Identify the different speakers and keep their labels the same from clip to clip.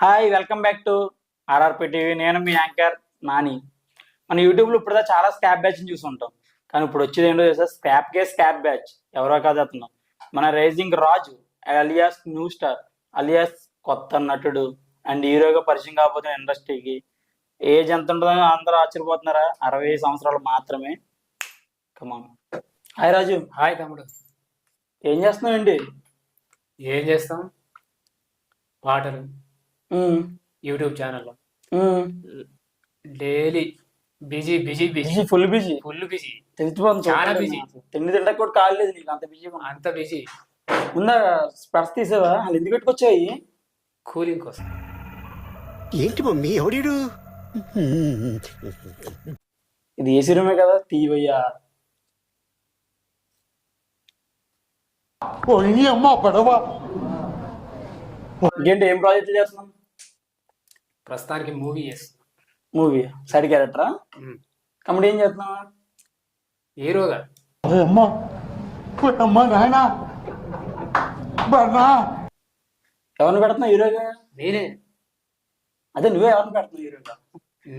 Speaker 1: Hi, welcome back to RRP TV. నేను మీ anchor Nani. మన యూట్యూబ్లో ఇప్పుడు చాలా స్కాప్ బ్యాచ్ చూసి ఉంటాం, కానీ ఇప్పుడు వచ్చేది ఏంటో తెలుసా? స్కాప్ బ్యాచ్. ఎవరో కాదు అతను, మన రైజింగ్ రాజు అలియాస్ న్యూ స్టార్, అలియాస్ కొత్త నటుడు అండ్ హీరోగా పరిచయం కాబోతున్న ఇండస్ట్రీకి. ఏజ్ ఎంత ఉంటుందో అందరూ ఆశ్చర్యపోతున్నారా? 60 సంవత్సరాలు మాత్రమే. కమాన్. హాయ్ రాజు.
Speaker 2: హాయ్ తమ్ముడు.
Speaker 1: ఏం చేస్తున్నావు ఏంటి?
Speaker 2: ఏం చేస్తాం, పాటలు యూట్యూబ్ ఛానల్లో daily busy busy busy
Speaker 1: full busy.
Speaker 2: Full busy,
Speaker 1: తెలిసిపోతుంది.
Speaker 2: చాలా బిజీ.
Speaker 1: తిండి తింటా కూడా కాలేదు నీకు, అంత బిజీ.
Speaker 2: అంత బిజీ.
Speaker 1: ముందా స్పర్శ తీసావా? వాళ్ళు ఎందుకు పెట్టుకొచ్చాయి?
Speaker 2: కూలింగ్ కోసం.
Speaker 3: ఏంటి మమ్మీ ఎవడీడు?
Speaker 1: ఇది ఏసీ రూమే కదా, తీవయ్యా.
Speaker 3: అమ్మ పడవ.
Speaker 1: ఇంకేంటి, ఏం ప్రాజెక్ట్ చేస్తున్నాం?
Speaker 2: ప్రస్తుతానికి మూవీ చేస్తున్నాం.
Speaker 1: Movie side క్యారెక్టరా? కమెడీ ఏం చేస్తున్నావా?
Speaker 2: హీరోగా.
Speaker 1: ఎవరిని పెడుతున్నావు హీరోగా?
Speaker 2: నేనే.
Speaker 1: అదే నువ్వే ఎవరిని పెడుతున్నావు హీరోగా?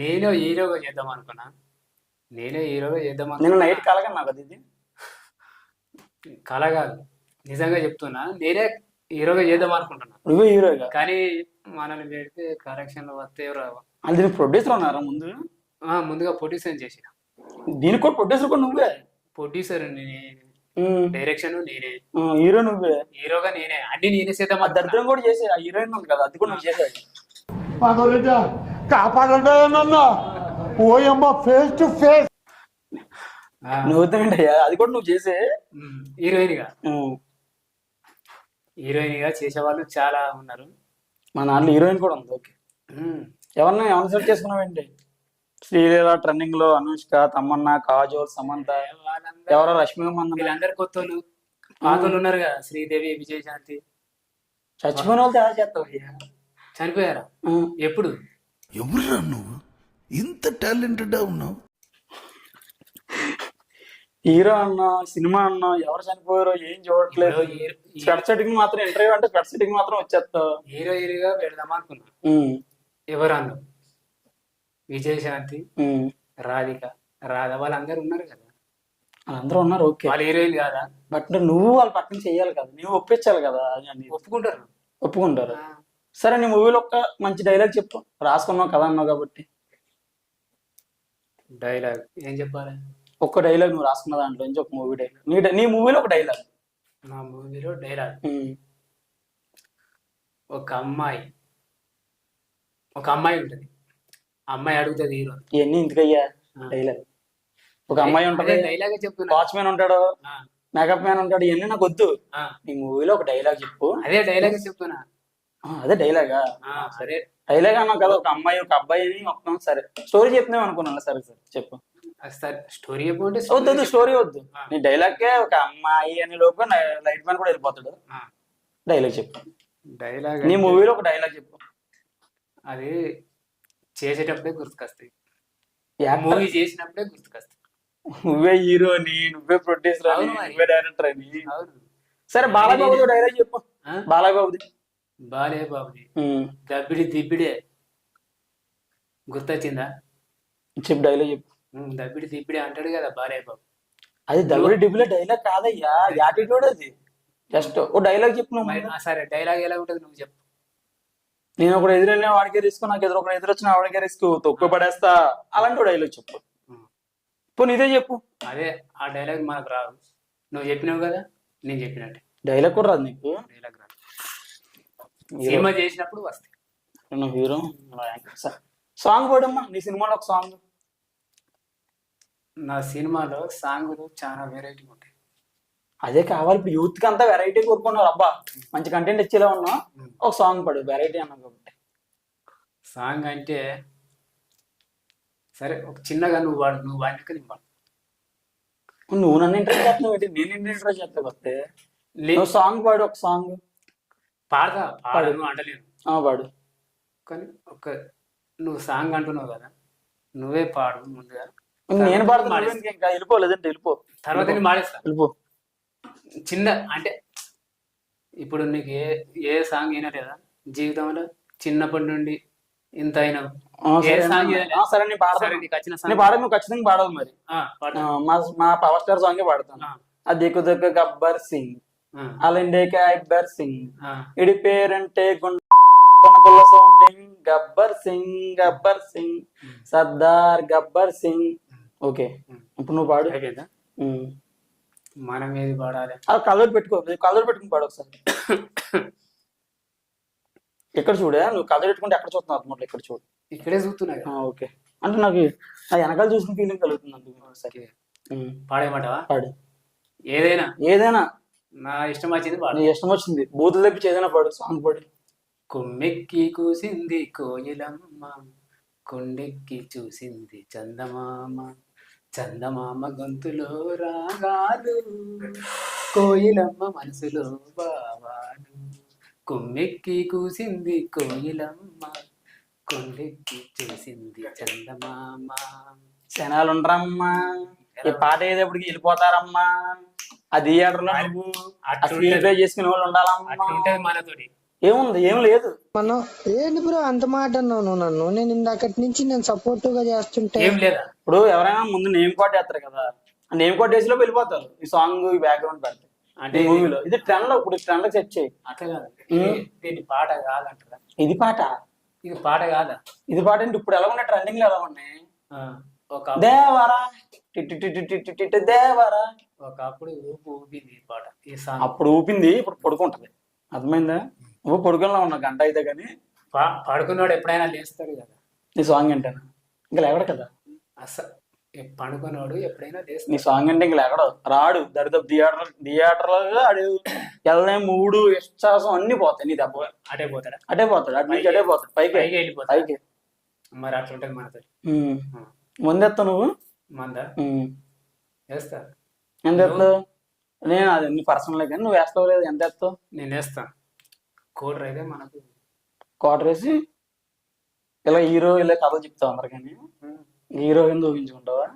Speaker 2: నేను హీరోగా చేద్దాం అనుకున్నా. నేనే హీరోగా చేద్దాం
Speaker 1: నేను
Speaker 2: అనుకున్నా.
Speaker 1: నైట్ కలగన్నా కదా ఇది?
Speaker 2: కళ కాదు, నిజంగా చెప్తున్నా. నేనే హీరోగా చేద్దాం అనుకుంటున్నా.
Speaker 1: నువ్వే హీరోగా?
Speaker 2: కానీ మనల్ని పెడితే కరెక్షన్లు వస్తే రావు.
Speaker 1: వాళ్ళు దీనికి ప్రొడ్యూసర్ ఉన్నారా ముందు?
Speaker 2: ముందుగా ప్రొడ్యూసర్ చేసిన.
Speaker 1: దీనికి కూడా ప్రొడ్యూసర్ కూడా నువ్వే?
Speaker 2: ప్రొడ్యూసర్ నేనే, డైరెక్షన్ నేనే,
Speaker 1: హీరో నువ్వే,
Speaker 2: హీరోగా నేనే, అన్ని నేనే చేద్దాం.
Speaker 1: ఆ దరిద్రం కూడా చేసే. ఆ హీరోయిన్ ఉంది కదా, అది కూడా నువ్వు చేసావు.
Speaker 3: కాపాడన్నా ఓయమ్మ ఫేస్ టు ఫేస్.
Speaker 1: నువ్వుతాయంటయ్యా, అది కూడా నువ్వు చేసే.
Speaker 2: హీరోయిన్ గా చేసేవాళ్ళు చాలా ఉన్నారు.
Speaker 1: మా నాన్న హీరోయిన్ కూడా ఉంది. ఓకే, ఎవరిని సెలెక్ట్ చేసుకున్నావు ఏంటి? శ్రీలీల ట్రెండింగ్ లో, అనుష్క, తమన్నా, కాజోల్, సమంత, ఎవరో రష్మి మందన,
Speaker 2: వీళ్ళందరు కొత్త వాళ్ళు. పాత వాళ్ళు ఉన్నారు కదా, శ్రీదేవి, విజయశాంతి.
Speaker 1: చచ్చిపోయిన వాళ్ళు తయారు చేస్తావు.
Speaker 2: చనిపోయారా? ఎప్పుడు?
Speaker 3: ఎవరురా నువ్వు ఇంత టాలెంటెడ్ ఉన్నావు?
Speaker 1: హీరో అన్నా, సినిమా అన్నా, ఎవరు చనిపోయారో ఏం చూడట్లేదు. స్పెట్సెట్కి మాత్రం ఇంటర్వ్యూ అంటే స్పెట్సెట్కి మాత్రం వచ్చేస్తావు.
Speaker 2: హీరోగా పెడదాం అనుకున్నా. ఎవరు అన్నా? విజయశాంతి, రాధిక, రాధా, వాళ్ళందరూ ఉన్నారు కదా.
Speaker 1: వాళ్ళందరూ ఉన్నారు, ఓకే.
Speaker 2: వాళ్ళు హీరోయిన్ కాదా?
Speaker 1: బట్ నువ్వు వాళ్ళ పక్కన చెయ్యాలి కదా, నువ్వు ఒప్పించాలి కదా.
Speaker 2: ఒప్పుకుంటారు.
Speaker 1: ఒప్పుకుంటారు. సరే, నీ మూవీలో ఒక్క మంచి డైలాగ్ చెప్పు. రాసుకున్నావు కదా అన్నావు కాబట్టి.
Speaker 2: డైలాగ్ ఏం చెప్పాలి?
Speaker 1: ఒక్క డైలాగ్ నువ్వు రాసుకున్న దాంట్లో నుంచి ఒక మూవీ డైలాగ్. నీ మూవీలో ఒక డైలాగ్.
Speaker 2: నా మూవీలో డైలాగ్. ఒక అమ్మాయి ఉంటుంది. అమ్మాయి అడుగుతుంది హీరో.
Speaker 1: ఇవన్నీ ఇంతకయ్యా డైలాగ్. ఒక అమ్మాయి ఉంటుంది,
Speaker 2: డైలాగ్ చెప్తున్నా.
Speaker 1: వాచ్మెన్ ఉంటాడు, మేకప్ మ్యాన్ ఉంటాడు. ఇవన్నీ నాకు వద్దు. నీ మూవీలో ఒక డైలాగ్ చెప్పు.
Speaker 2: అదే డైలాగ్ చెప్తున్నా.
Speaker 1: అదే డైలాగా?
Speaker 2: సరే,
Speaker 1: డైలాగ్ అన్నావు కదా. ఒక అమ్మాయి ఒక అబ్బాయి మొత్తం. సరే, స్టోరీ చెప్తున్నావు అనుకున్నాను. సరే సరే చెప్పు.
Speaker 2: స్టోరీ చెప్పండి.
Speaker 1: వద్దు, స్టోరీ వద్దు. నీ డైలాగ్ ఒక అమ్మాయి అని లోపు లైట్ మ్యాన్ కూడా వెళ్ళిపోతాడు. డైలాగ్ చెప్పు.
Speaker 2: డైలాగ్
Speaker 1: నీ మూవీలో ఒక డైలాగ్ చెప్పు.
Speaker 2: అది చేసేటప్పుడే గుర్తుకొస్తాయి, మూవీ చేసినప్పుడే గుర్తుకొస్తాయి.
Speaker 1: నువ్వే హీరోని, నువ్వే ప్రొడ్యూసర్ అని, నువ్వే డైరెక్టర్ అని. సరే, బాలబాబుది డైలాగ్ చెప్పు. బాలబాబుది
Speaker 2: దబ్బిడి దిబ్బిడే గుర్తొచ్చిందా?
Speaker 1: చెప్పు, డైలాగ్ చెప్పు.
Speaker 2: దబ్బిడి దిబ్బిడే అంటాడు కదా బాలయ్య బాబు.
Speaker 1: అది దబ్బిడి దిబ్బిడే డైలాగ్ కాదయ్యా, యాటిట్యూడ్ అది. జస్ట్ ఓ డైలాగ్ చెప్పు నువ్వు.
Speaker 2: సరే, డైలాగ్ ఎలా ఉంటుంది నువ్వు చెప్పు.
Speaker 1: నేను ఒకడు ఎదురెళ్ళిన వాడికే రిస్క్, నాకు ఒకడు ఎదురొచ్చిన వాడికే రిస్క్, తొక్కు పడేస్తా. అలాంటి డైలాగ్ చెప్పు. ఇప్పుడు నీదే చెప్పు.
Speaker 2: అదే ఆ డైలాగ్ మనకు రాదు. నువ్వు చెప్పినావు కదా, నేను చెప్పినట్టే.
Speaker 1: డైలాగ్ కూడా రాదు నీకు?
Speaker 2: డైలాగ్ రాదు. సినిమా చేసినప్పుడు వస్తాయి.
Speaker 1: నువ్వు హీరో. సాంగ్ పాడమ్మా, నీ సినిమాలో ఒక సాంగ్.
Speaker 2: నా సినిమాలో సాంగులు చాలా వెరైటీ ఉంటాయి.
Speaker 1: అదే కావాలి ఇప్పుడు. యూత్ కి అంతా వెరైటీ కోరుకున్నారు. అబ్బా, మంచి కంటెంట్ ఇచ్చేలా ఉన్నా, ఒక సాంగ్ పడు. వెరైటీ అన్నావు కాబట్టి.
Speaker 2: సాంగ్ అంటే సరే, ఒక చిన్నగా నువ్వు వాడు, నువ్వు వాడినాక నేను పాడు.
Speaker 1: నువ్వు నన్ను ఇంట్రెస్ట్ చేస్తున్నావు ఏంటి? నేను ఇంట్రెస్ట్ చేస్తా వస్తే. నువ్వు సాంగ్ పాడు, ఒక సాంగ్
Speaker 2: పాడతా. పాడు అంటలేను,
Speaker 1: పాడు.
Speaker 2: కానీ నువ్వు సాంగ్ అంటున్నావు కదా, నువ్వే పాడు ముందుగా.
Speaker 1: నేను పాడుతున్నా, ఇంకా వెళ్ళిపో. లేదంటే వెళ్ళిపో.
Speaker 2: తర్వాత నేను మాడేస్తా.
Speaker 1: వెళ్ళిపో. చిన్న
Speaker 2: అంటే ఇప్పుడు నీకు ఏ సాంగ్ అయినా లేదా జీవితంలో చిన్నప్పటి నుండి ఇంత అయినా
Speaker 1: సరే
Speaker 2: ఏ సాంగ్
Speaker 1: సరే నేను
Speaker 2: సరే
Speaker 1: పాడతాను.
Speaker 2: నీకు వచ్చిన
Speaker 1: నేను
Speaker 2: సాంగ్
Speaker 1: పాడదు, నువ్వు ఖచ్చితంగా పాడదు మరి.
Speaker 2: పాట
Speaker 1: మా పవర్ స్టార్ సాంగే పాడతాను. అది దిక్కు దిక్కు గబ్బర్ సింగ్ అలండేక అక్బర్ సింగ్ ఇడి పేరంటే గుండె సౌండింగ్ గబ్బర్ సింగ్ సర్దార్ గబ్బర్ సింగ్. ఓకే ఇప్పుడు నువ్వు పాడు.
Speaker 2: అయిపోయిందా? మనం ఏది పాడాలి?
Speaker 1: కలర్ పెట్టుకుని పాడు ఒకసారి. ఎక్కడ చూడే నువ్వు కలర్ పెట్టుకుంటే ఎక్కడ చూస్తున్నావు అర్థమవుతుంది. ఇక్కడ చూడు,
Speaker 2: ఇక్కడే చూస్తున్నా కదా.
Speaker 1: ఓకే అంటే నాకు ఆ వెనకాల చూసిన ఫీలింగ్ కలుగుతుంది అందుకు. సరే
Speaker 2: పాడేయమంటావా?
Speaker 1: పాడు.
Speaker 2: ఏదైనా నా ఇష్టం వచ్చింది పాడు.
Speaker 1: నీ ఇష్టం వచ్చింది, బూతులు తెప్పించి ఏదైనా పాడు, సాంగ్ పాడు.
Speaker 2: కొమ్మెక్కి కూసింది కోయిలమ్మ, కొండెక్కి చూసింది చందమామ, చందమామ గొంతులో రాగాలు, కోయిలమ్మ మనసులో బావాలు. కొమ్మెక్కి కూసింది కోయిలమ్మ, కొండెక్కి చూసింది చందమామ.
Speaker 1: జనాలు ఉండరమ్మా, ఈ పాట అయ్యేటప్పటికి వెళ్ళిపోతారమ్మా. ఆ థియేటర్ లో నువ్వు స్క్రీన్ ప్లే చేసుకునే వాళ్ళు ఉండాలమ్మా.
Speaker 2: అట్లుంటది మనతోటి.
Speaker 1: ఏముంది, ఏం లేదు.
Speaker 4: మనం ఏంటి బ్రో అంత మాట అన్నావు నువ్వు నన్ను? నేను ఇందాకటి నుంచి నేను సపోర్టివ్ గా చేస్తుంటే
Speaker 2: ఏం లేదా?
Speaker 1: ఇప్పుడు ఎవరైనా ముందు నేమ్ కోట్ వేస్తారు కదా, ఆ నేమ్ కోట్ వేసి లోపు వెళ్ళిపోతారు. ఈ సాంగ్ ఈ బ్యాక్గ్రౌండ్ పెడతారు
Speaker 2: అంటే
Speaker 1: ఈ మూవీలో. ఇది ట్రెండ్ లో, ఇప్పుడు ట్రెండ్ సెట్ చేయి.
Speaker 2: అట్లా కాదు, దీని పాట కాదంటారా?
Speaker 1: ఇది పాట,
Speaker 2: ఇది పాట కాదా?
Speaker 1: ఇది పాట అంటే ఇప్పుడు ఎలా ఉన్నాయి, ట్రెండింగ్ లో ఎలా ఉన్నాయి.
Speaker 2: ఒక
Speaker 1: దేవరా టిటి దేవరా,
Speaker 2: ఒకప్పుడు ఊపు ఊపింది ఈ పాట, ఈ సాంగ్.
Speaker 1: అప్పుడు ఊపింది, ఇప్పుడు పడుకుంటది. అర్థమైందా? నువ్వు పడుకున్నా ఉన్నావు గంట అయితే కానీ
Speaker 2: పడుకున్నాడు ఎప్పుడైనా లేస్తాడు కదా.
Speaker 1: నీ సాంగ్ ఏంటన్నా ఇంకా లేవడు కదా.
Speaker 2: అసలు పడుకున్నాడు ఎప్పుడైనా
Speaker 1: నీ
Speaker 2: లేస్తాడు.
Speaker 1: సాంగ్ అంటే ఇంకా లేకడు, రాడు. దరిదపు థియేటర్లుగా అడు వెళ్ళనే మూడు విశ్వాసం అన్ని పోతాయి. నీ దెబ్బ
Speaker 2: అటే పోతాడా?
Speaker 1: అటే పోతాడు, అటు నుంచి అటే పోతాడు, పైకి
Speaker 2: పైకి వెళ్ళిపోతాడు.
Speaker 1: పైకి.
Speaker 2: మరి అట్లుంటది మనతో.
Speaker 1: ముందెత్తావు నువ్వు,
Speaker 2: మంద వేస్తా.
Speaker 1: ఎంత ఎత్తావు? నేను అది నీ పర్సనల్ కానీ నువ్వు వేస్తావు లేదు. ఎంత ఎత్తావు?
Speaker 2: నేను వేస్తాను. కోటర్ అయితే మనకు
Speaker 1: క్వార్టర్ వేసి ఇలా హీరో ఇలా కథలు చెప్తావు అందరికని. హీరో కింద ఊహించుకుంటావా?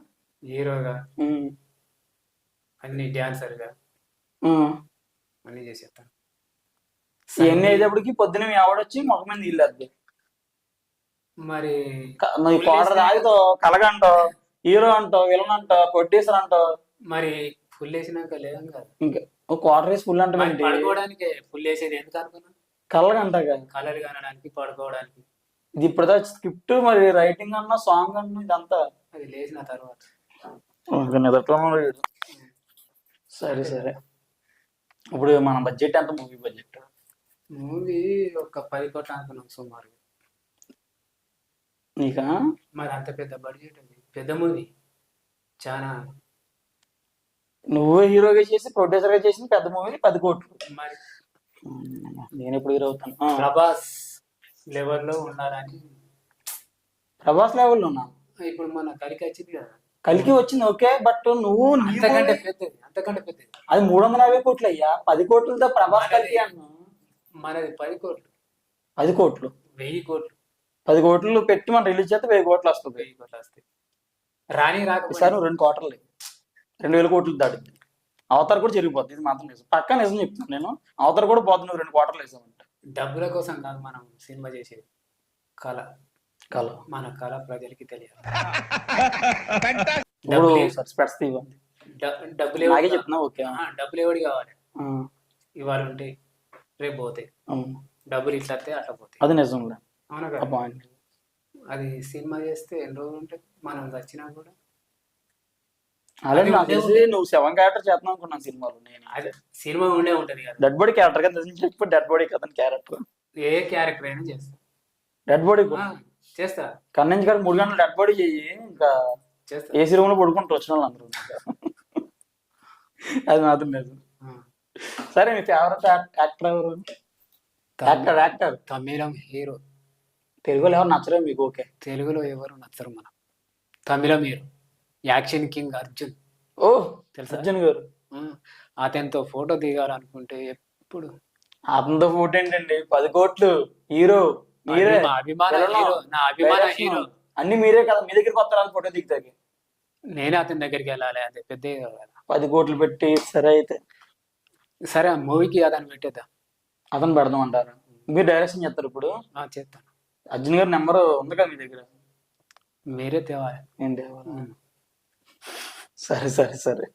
Speaker 2: హీరోగా అన్ని డాన్సర్గా అన్ని చేసేస్తాను.
Speaker 1: ఇవన్నీ అయ్యేటప్పటికి పొద్దున మీ ఆవిడొచ్చి మొక్క మీద నీళ్ళు వేద్ది.
Speaker 2: మరి
Speaker 1: నువ్వు క్వార్టర్ తాగుతావు, కలగంటావు, హీరో అంటావు, విలన్ అంటావు, ప్రొడ్యూసర్ అంటావు.
Speaker 2: మరి ఫుల్ వేసినాక లేదం కదా.
Speaker 1: ఇంకా క్వార్టర్ వేసి ఫుల్ అంటే
Speaker 2: పడుకోవడానికి ఫుల్ వేసేది ఎందుకు అనుకున్నా?
Speaker 1: కలగంటా కదా,
Speaker 2: కలర్ కనడానికి పడుకోవడానికి.
Speaker 1: ఇది ఇప్పుడు స్క్రిప్ట్ మరి రైటింగ్ అన్నా సాంగ్ అన్నా ఇదంతా
Speaker 2: అది లేచిన తర్వాత.
Speaker 1: సరే సరే, ఇప్పుడు మన బడ్జెట్ ఎంత? మూవీ బడ్జెట్
Speaker 2: మూవీ ఒక 10 కోట్లు అనుకున్నాం సుమారు.
Speaker 1: నీకా?
Speaker 2: మరి అంత పెద్ద బడ్జెట్ అది, పెద్ద మూవీ చాలా.
Speaker 1: నువ్వే హీరోగా చేసి ప్రొడ్యూసర్ గా చేసిన పెద్ద మూవీ 10 కోట్లు.
Speaker 2: మరి
Speaker 1: నేను ఎప్పుడు హీరో అవుతాను?
Speaker 2: ప్రభాస్ లెవెల్లో ఉండాలని.
Speaker 1: ప్రభాస్ లెవెల్లో ఉన్నా.
Speaker 2: ఇప్పుడు మన కలికి వచ్చింది కదా.
Speaker 1: కలికి వచ్చింది ఓకే, బట్ నువ్వు
Speaker 2: అంతకంటే పెద్దది, అంతకంటే పెద్దది.
Speaker 1: అది 350 కోట్లు అయ్యా. 10 కోట్లతో ప్రభాస్ కలికి అన్నా.
Speaker 2: మనది 10 కోట్లు.
Speaker 1: 10 కోట్లు
Speaker 2: 1000 కోట్లు.
Speaker 1: 10 కోట్లు పెట్టి మనం రిలీజ్ చేస్తే 1000 కోట్లు వస్తుంది.
Speaker 2: 1000 కోట్లు వస్తాయి. రాని రాక
Speaker 1: ఈసారి నువ్వు 2 క్వార్టర్లు 2000 కోట్లు దాటింది. అవతార్ కూడా చెరిగిపోద్ది. ఇది మాత్రం నిజం, పక్కా నిజం చెప్తున్నాను నేను. అవతార్ కూడా పోతుంది నువ్వు 2 క్వార్టర్లు వేసామంటే.
Speaker 2: డబ్బుల కోసం కాదు మనం సినిమా చేసేది, కళ.
Speaker 1: కళ, మన
Speaker 2: కళ ప్రజలకి తెలియాలి. డబ్బులు
Speaker 1: నాకే చెప్తున్నా. ఓకే,
Speaker 2: డబ్బులు ఎవడి కావాలి? ఇవాళ ఉంటే రేపు పోతాయి. డబ్బులు ఇట్లా వస్తే అట్లా పోతాయి.
Speaker 1: అది నిజం.
Speaker 2: అవునా కదా?
Speaker 1: పాయింట్.
Speaker 2: అది సినిమా చేస్తే ఎన్ని రోజులు ఉంటాయి, మనం వచ్చినా కూడా.
Speaker 1: అలాగే నాకు తెలిసి నువ్వు 7 క్యారెక్టర్ చేద్దాం అనుకున్నాను సినిమాలో. నేను
Speaker 2: అదే సినిమా ఉండే ఉంటది కదా,
Speaker 1: డెడ్ బాడీ క్యారెక్టర్ కదా. డెడ్ బాడీ కదా క్యారెక్టర్.
Speaker 2: ఏ క్యారెక్టర్ అయినా చేస్తా.
Speaker 1: డెడ్ బాడీ
Speaker 2: చేస్తా.
Speaker 1: కన్నించి గారు 3 గంటలు డెడ్ బాడీ చెయ్యి, ఇంకా
Speaker 2: చేస్తా.
Speaker 1: ఏసీ రూమ్ లో పడుకుంటూ వచ్చిన వాళ్ళు అందరూ. అది మాత్రం లేదు. సరే, మీ ఫేవరెట్ యాక్టర్ ఎవరు? యాక్టర్
Speaker 2: తమిళం హీరో.
Speaker 1: తెలుగులో ఎవరు నచ్చరు మీకు? ఓకే,
Speaker 2: తెలుగులో ఎవరు నచ్చరు మనం. తమిళం హీరో, యాక్షన్ కింగ్ అర్జున్.
Speaker 1: ఓ తెలుసు, అర్జున్ గారు.
Speaker 2: అతనితో ఫోటో దిగాలనుకుంటే ఎప్పుడు
Speaker 1: అతనితో ఫోటో ఏంటండి? 10 కోట్లు హీరో, మీరే
Speaker 2: అభిమాన హీరో, నా అభిమాన హీరో.
Speaker 1: అన్ని మీరే కదా, మీ దగ్గరికి వస్తారు ఫోటో దిగుతాకి.
Speaker 2: నేనే అతని దగ్గరికి వెళ్ళాలి, అదే పెద్ద
Speaker 1: 10 కోట్లు పెట్టి. సరే అయితే
Speaker 2: సరే, ఆ మూవీకి అతను పెట్టేద్దాం.
Speaker 1: అతను పెడదాం అంటారు. మీరు డైరెక్షన్ చేస్తారు ఇప్పుడు.
Speaker 2: చేస్తాను.
Speaker 1: అర్జున్ గారి నెంబర్ ఉంది కదా మీ దగ్గర?
Speaker 2: మీరే తేవాలి.
Speaker 1: ఏంటి? సరే సరే సరే.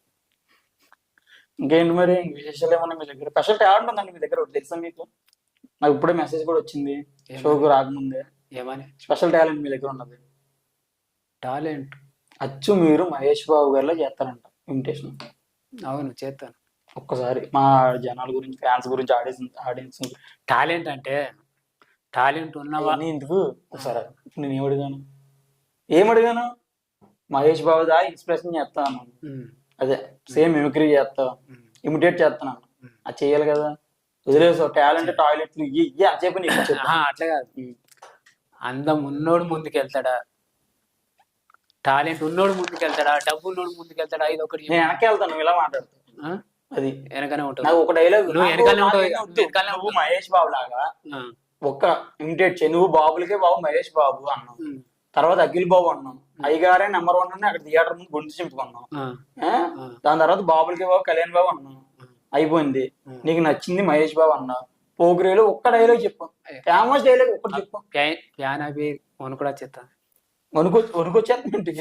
Speaker 1: ఇంకేంటి మరి విశేషాలు ఏమన్నా మీ దగ్గర? స్పెషల్ టాలెంట్ ఉందండి మీ దగ్గర, ఒకటి తెలుసా మీకు? నాకు ఇప్పుడే మెసేజ్ కూడా వచ్చింది షోకు రాకముందే.
Speaker 2: ఏమని?
Speaker 1: స్పెషల్ టాలెంట్ మీ దగ్గర ఉన్నది.
Speaker 2: టాలెంట్?
Speaker 1: అచ్చు మీరు మహేష్ బాబు గారిలో చేస్తారంట ఇమిటేషన్.
Speaker 2: అవును, చేస్తాను.
Speaker 1: ఒక్కసారి మా జనాల గురించి, ఫ్యాన్స్ గురించి, ఆడియన్స్
Speaker 2: టాలెంట్ అంటే టాలెంట్ ఉన్నవా
Speaker 1: అవన్నీ ఎందుకు? ఒకసారి నేను ఏమడిగాను? మహేష్ బాబు దా ఇన్స్పిరేషన్ చేస్తాను, అదే సేమ్ మిమిక్రీ చేస్తా, ఇమిటేట్ చేస్తున్నాను, అది చెయ్యాలి కదా. వదిలేసావు టాలెంట్ టాయిలెట్లు ఇవి అని చెప్పి నీకు చెప్పు.
Speaker 2: అట్లా కాదు. అందం ఉన్నోడు ముందుకెళ్తాడా, టాలెంట్ ఉన్నోడు ముందుకెళ్తాడా, డబ్బు ఉన్నోడు ముందుకెళ్తాడా? ఇది ఒకటి.
Speaker 1: నేను వెనక్కి వెళ్తాను, నువ్వు ఇలా మాట్లాడుతా. అది
Speaker 2: వెనకనే ఉంటుంది.
Speaker 1: నాకు ఒక డైలాగ్,
Speaker 2: నువ్వు
Speaker 1: మహేష్ బాబు లాగా ఒక్క ఇమిటేట్ చేయి. నువ్వు బాబులకే బాబు మహేష్ బాబు అన్నావు, తర్వాత అఖిల్ బాబు అన్నావు, అయ్యగారే నెంబర్ 1 అని అక్కడ థియేటర్ ముందు గుండు చింపుకున్నావు. దాని తర్వాత బాబులకే బాబు కళ్యాణ్ బాబు అన్నావు, అయిపోయింది. నీకు నచ్చింది మహేష్ బాబు అన్నావు. పోగ్రేలో ఒక్క డైలాగ్ చెప్పు, ఫేమస్ డైలాగ్ ఒక్కటి చెప్పు.
Speaker 2: కూడా చెప్తా.
Speaker 1: వణుకొచ్చేస్తుంటే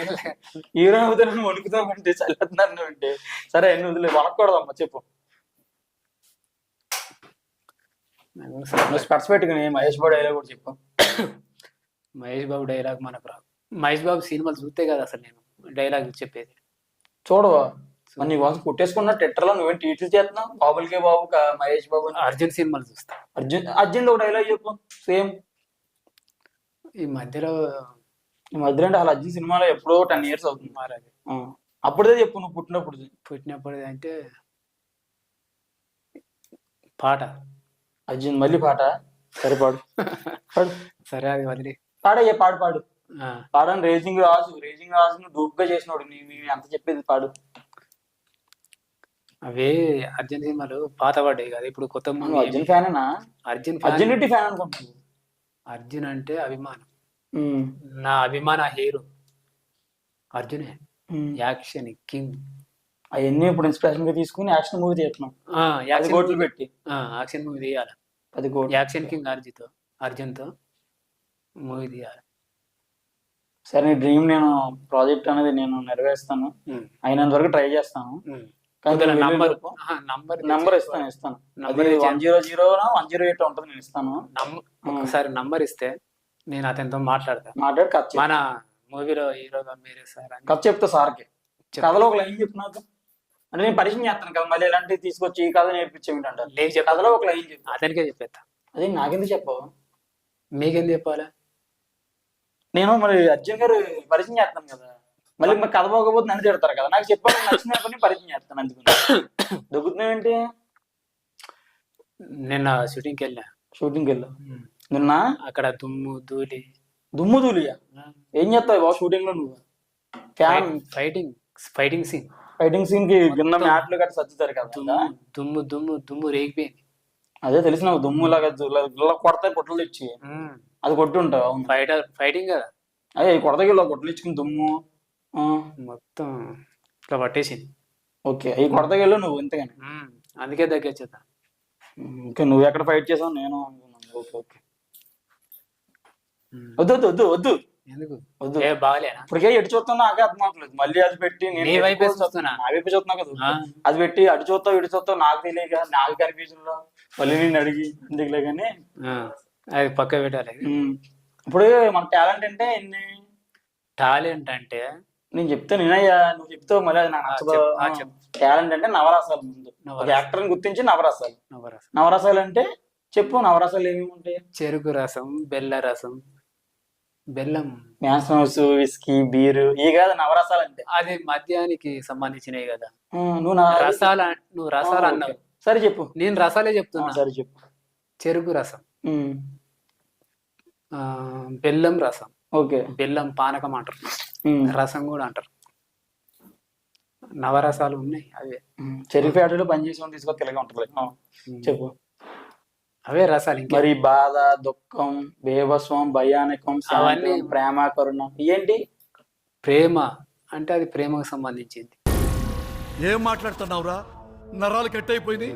Speaker 1: హీరో అవుతాను వణుకుతామంటే చల్లుతున్నాను అంటే. సరే ఎన్ని వదిలే, వణకూడదమ్మా, చెప్పు. స్పెట్స్ పెట్టుకుని మహేష్ బాబు డైలాగ్ కూడా చెప్పు.
Speaker 2: మహేష్ బాబు డైలాగ్ మనకు రాదు. మహేష్ బాబు సినిమాలు చూస్తే కదా అసలు నేను డైలాగ్ చెప్పేది.
Speaker 1: చూడవా? నీ కోసం కుట్టేసుకున్న ట్విట్టర్లో నువ్వేం ట్వీట్లు చేస్తున్నావు, బాబులకే బాబు మహేష్ బాబు.
Speaker 2: అర్జున్ సినిమాలు చూస్తా.
Speaker 1: అర్జున్ ఒక డైలాగ్ చెప్పు సేమ్.
Speaker 2: ఈ మధ్యలో
Speaker 1: అంటే అసలు అర్జున్ సినిమాలో ఎప్పుడో 10 years అవుతుంది మరి. అది అప్పుడే చెప్పు, నువ్వు పుట్టినప్పుడు
Speaker 2: అంటే పాట
Speaker 1: అర్జున్ మళ్ళీ పాట. సరే పాడు పాడు.
Speaker 2: సరే అది వదిలి
Speaker 1: పాడయ్యా, పాడు పాడని. రేజింగ్ రాజు డూప్ గా చేసినోడు ఎంత చెప్పేది, పాడు.
Speaker 2: అవే అర్జున్ సినిమాలు పాత పడ్డాయి కదా, ఇప్పుడు కొత్త మూవీ.
Speaker 1: అర్జున్ ఫ్యానేనా? అర్జున్ రెడ్డి ఫ్యాన్ అనుకుంటున్నాను.
Speaker 2: అర్జున్ అంటే అభిమానం. నా అభిమాన హీరో అర్జునే. Action king.
Speaker 1: అవన్నీ ఇప్పుడు ఇన్స్పిరేషన్ గా తీసుకుని యాక్షన్ మూవీ తీస్తున్నాం. 10 కోట్లు పెట్టి
Speaker 2: యాక్షన్ మూవీ తీయాలి.
Speaker 1: 10 కోట్లు.
Speaker 2: యాక్షన్ కింగ్ అర్జున్తో మూవీ తీయాలి.
Speaker 1: సరే, నీ డ్రీమ్ నేను ప్రాజెక్ట్ అనేది నేను నెరవేరుస్తాను, అయినంత వరకు ట్రై చేస్తాను. నంబర్ ఇస్తాను. అది 100 108 ఉంటుంది, నేను ఇస్తాను.
Speaker 2: ఒకసారి నంబర్ ఇస్తే నేను అతనితో మాట్లాడి మన మూవీలో హీరోగా మీరే సార్
Speaker 1: కథ చెప్తా సార్కి. కథలో ఒక లైన్ చెప్పు నాకు, అంటే నేను పరిచయం చేస్తాను కదా, మళ్ళీ ఇలాంటివి తీసుకొచ్చి ఈ కథ నేర్పించేమిటంటారు.
Speaker 2: లేదు,
Speaker 1: కథలో ఒక లైన్ చెప్పు.
Speaker 2: అతనికే చెప్పేస్తా.
Speaker 1: అదే నాకెందుకు చెప్పవు?
Speaker 2: మీకెందుకు చెప్పాలా?
Speaker 1: నేను మరి అర్జున్ గారు పరిచయం చేస్తాను కదా, మళ్ళీ మరి కథ పోకపోతే నన్ను తిడతారు కదా. నాకు చెప్పాలని నచ్చిన పని పరిచయం చేస్తాను, అందుకు దొక్కుతున్నావేంటి?
Speaker 2: నిన్న షూటింగ్కి వెళ్ళా.
Speaker 1: నిన్న
Speaker 2: అక్కడ దుమ్ము
Speaker 1: ధూళియా? ఏం చేస్తావు బాబు షూటింగ్ లో నువ్వు?
Speaker 2: ఫైటింగ్
Speaker 1: సీన్ కి కింద మ్యాట్లు గట్రా సర్దుతారు కదా,
Speaker 2: దుమ్ము రేగిపోయింది.
Speaker 1: అదే తెలిసి నాకు దుమ్ము లాగా కొడతాయి పొట్టలు తెచ్చి, అది కొట్టి ఉంటావు. అవును,
Speaker 2: ఫైటింగ్ కదా.
Speaker 1: అదే కొడతకి కొట్టలు ఇచ్చుకుని దుమ్ము
Speaker 2: మొత్తం ఇట్లా పట్టేసింది.
Speaker 1: ఓకే, అవి కొడతకెళ్ళు నువ్వు ఇంతగానే,
Speaker 2: అందుకే దగ్గర.
Speaker 1: ఇంకా నువ్వు ఎక్కడ ఫైట్ చేసావు నేను అనుకున్నాను. ఓకే ఓకే, వద్దు
Speaker 2: ఎందుకు?
Speaker 1: వద్దు,
Speaker 2: బాగాలేనా?
Speaker 1: ఇప్పటికే ఎటు చూస్తున్నా నాకే అర్థం అవట్లేదు. మళ్ళీ అది పెట్టి నేను
Speaker 2: నా వైపే
Speaker 1: చూస్తున్నా కదా, అది పెట్టి అటు చూస్తావు ఇటు చూస్తావు, నాకు తెలియక నాకు కనిపించడం, మళ్ళీ నేను అడిగి ఎందుకులే కానీ
Speaker 2: అది పక్క పెట్టాలి.
Speaker 1: ఇప్పుడు మన టాలెంట్ అంటే నేను చెప్తే నేనయ్యా, నువ్వు చెప్తావు మళ్ళీ అది నాకు నచ్చదు. టాలెంట్ అంటే నవరసాలు. ముందు ఒక యాక్టర్ గుర్తించి నవరసాలు అంటే చెప్పు. నవరసాలు ఏమేమి ఉంటాయి?
Speaker 2: చెరుకు రసం, బెల్లం,
Speaker 1: మ్యాన్సోస్, విస్కీ, బీరు, ఈ కాదు నవరసాలు అంటే.
Speaker 2: అది మద్యానికి సంబంధించినవి కదా.
Speaker 1: నువ్వు
Speaker 2: రసాలు అన్నావు.
Speaker 1: సరే చెప్పు.
Speaker 2: నేను రసాలే చెప్తున్నా.
Speaker 1: సరే చెప్పు.
Speaker 2: చెరుకు రసం, బెల్లం రసం.
Speaker 1: ఓకే,
Speaker 2: బెల్లం పానకం అంటారు, రసం కూడా అంటారు. నవరసాలు ఉన్నాయి అవే.
Speaker 1: చెరుకు ఫ్యాక్టరీలో పనిచేసి తీసుకొని తెలగా ఉంటుంది. చెప్పు.
Speaker 2: అవే రసాలు.
Speaker 1: మరి బాధ, దుఃఖం, బేభస్వం, భయానకం, అవన్నీ ప్రేమ, కరుణ ఏంటి?
Speaker 2: ప్రేమ అంటే అది ప్రేమకు సంబంధించింది.
Speaker 3: ఏం మాట్లాడుతున్నావురా? నరాలు కట్ అయిపోయింది.